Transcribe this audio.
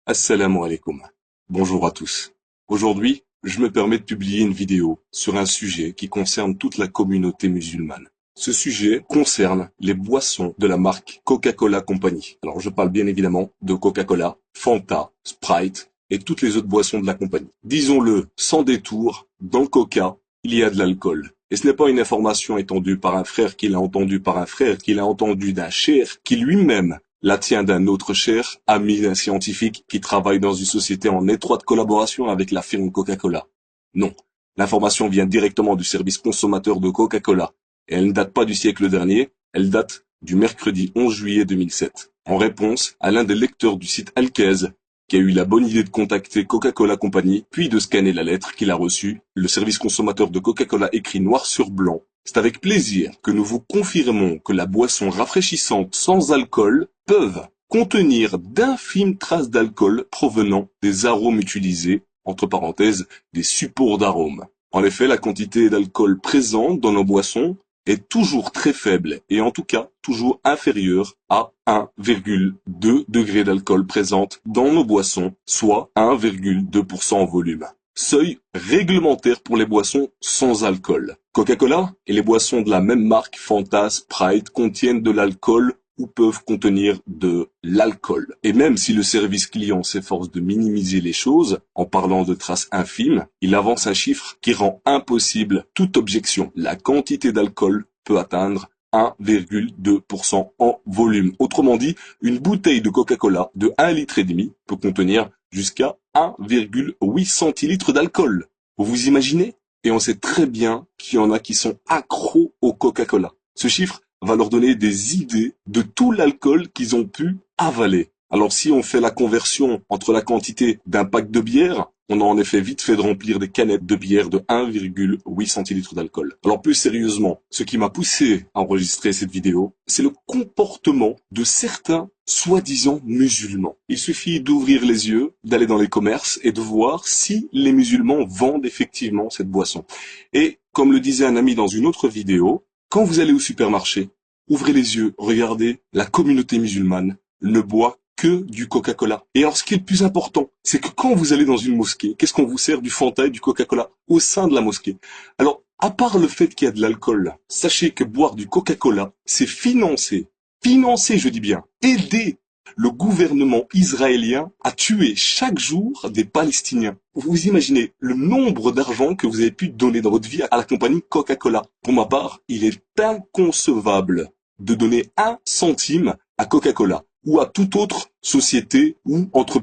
Assalamu alaikum. Bonjour à tous. Aujourd'hui, je me permets de publier une vidéo sur un sujet qui concerne toute la communauté musulmane. Ce sujet concerne les boissons de la marque Coca-Cola Company. Alors je parle bien évidemment de Coca-Cola, Fanta, Sprite et toutes les autres boissons de la compagnie. Disons-le sans détour, dans le Coca, il y a de l'alcool. Et ce n'est pas une information étendue par un frère qui l'a entendu par un frère, qui l'a entendu d'un cher, qui lui-même la tient d'un autre cher ami d'un scientifique qui travaille dans une société en étroite collaboration avec la firme Coca-Cola. Non, l'information vient directement du service consommateur de Coca-Cola, et elle ne date pas du siècle dernier, elle date du mercredi 11 juillet 2007, en réponse à l'un des lecteurs du site Alkez, qui a eu la bonne idée de contacter Coca-Cola Company, puis de scanner la lettre qu'il a reçue. Le service consommateur de Coca-Cola écrit noir sur blanc: c'est avec plaisir que nous vous confirmons que la boisson rafraîchissante sans alcool peuvent contenir d'infimes traces d'alcool provenant des arômes utilisés, entre parenthèses, des supports d'arômes. En effet, la quantité d'alcool présente dans nos boissons est toujours très faible et en tout cas toujours inférieure à 1,2 degré d'alcool présente dans nos boissons, soit 1,2% en volume. Seuil réglementaire pour les boissons sans alcool. Coca-Cola et les boissons de la même marque, Fanta, Sprite, contiennent de l'alcool ou peuvent contenir de l'alcool. Et même si le service client s'efforce de minimiser les choses en parlant de traces infimes, il avance un chiffre qui rend impossible toute objection. La quantité d'alcool peut atteindre 1,2% en volume. Autrement dit, une bouteille de Coca-Cola de 1,5 litre peut contenir jusqu'à 1,8 centilitres d'alcool. Vous vous imaginez? Et on sait très bien qu'il y en a qui sont accros au Coca-Cola. Ce chiffre va leur donner des idées de tout l'alcool qu'ils ont pu avaler. Alors si on fait la conversion entre la quantité d'un pack de bière, on a en effet vite fait de remplir des canettes de bière de 1,8 centilitres d'alcool. Alors plus sérieusement, ce qui m'a poussé à enregistrer cette vidéo, c'est le comportement de certains soi-disant musulmans. Il suffit d'ouvrir les yeux, d'aller dans les commerces et de voir si les musulmans vendent effectivement cette boisson. Et comme le disait un ami dans une autre vidéo, quand vous allez au supermarché, ouvrez les yeux, regardez, la communauté musulmane ne boit que du Coca-Cola. Et alors ce qui est le plus important, c'est que quand vous allez dans une mosquée, qu'est-ce qu'on vous sert? Du Fanta et du Coca-Cola au sein de la mosquée. Alors, à part le fait qu'il y a de l'alcool, sachez que boire du Coca-Cola, c'est financer, je dis bien, aider le gouvernement israélien à tuer chaque jour des Palestiniens. Vous imaginez le nombre d'argent que vous avez pu donner dans votre vie à la compagnie Coca-Cola. Pour ma part, il est inconcevable de donner 1 centime à Coca-Cola ou à toute autre société ou entreprise